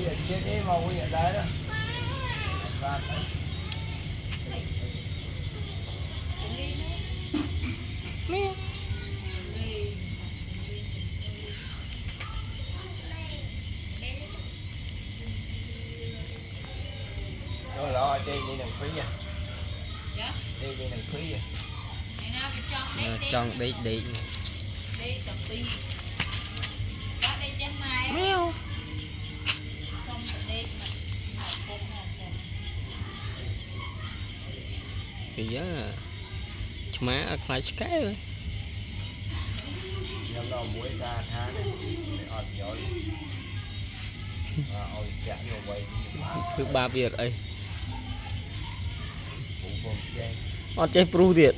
ở trên ấy màu ở đấy đó. Rồi lo đi đi đừng phí à. Đi đi đừng phí à. Trong đi đi. Đi tập đi. Có đi trên mai. Mèo. Xong rồi đi mà. Bây giờ má ở lại cái rồi. Nhắm nó muối ra tháng này để ọt giỏi. Ôi chả nhiều quay. Thứ ba Việt ấy. Phụ vùng chơi. Ọt chơi pru thiệt.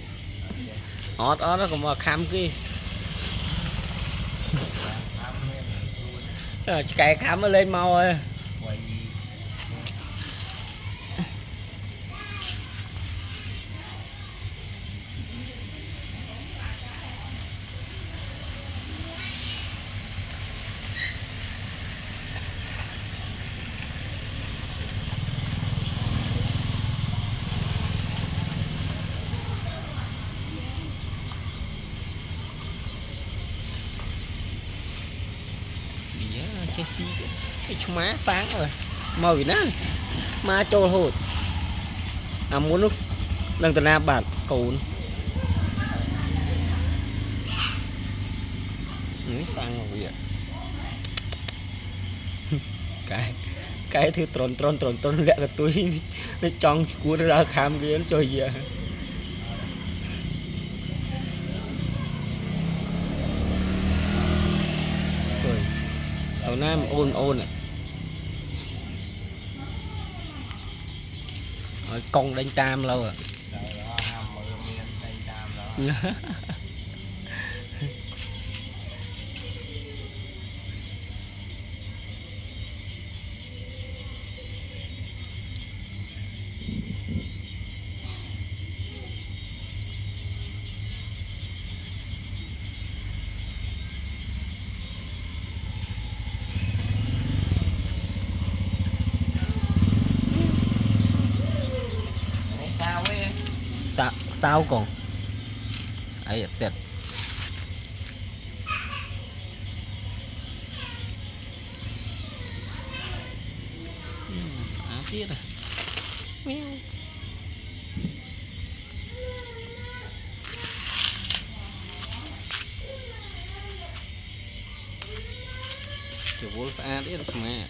Ọt nó còn mà khám kia. Cái khám nó lên mau ơi. Chơi xí cái má sáng rồi màu gì nè má trôi hột muốn lúc đang từ nam bản cồn núi sang rồi vậy cái thứ tròn lẹ là tôi nó trong cuốn ra khám cái nó chơi gì à ở nam ôn ở con đánh tam lâu à sao còn ấy tuyệt xả tiết à mèo kiểu vô phá tiết mà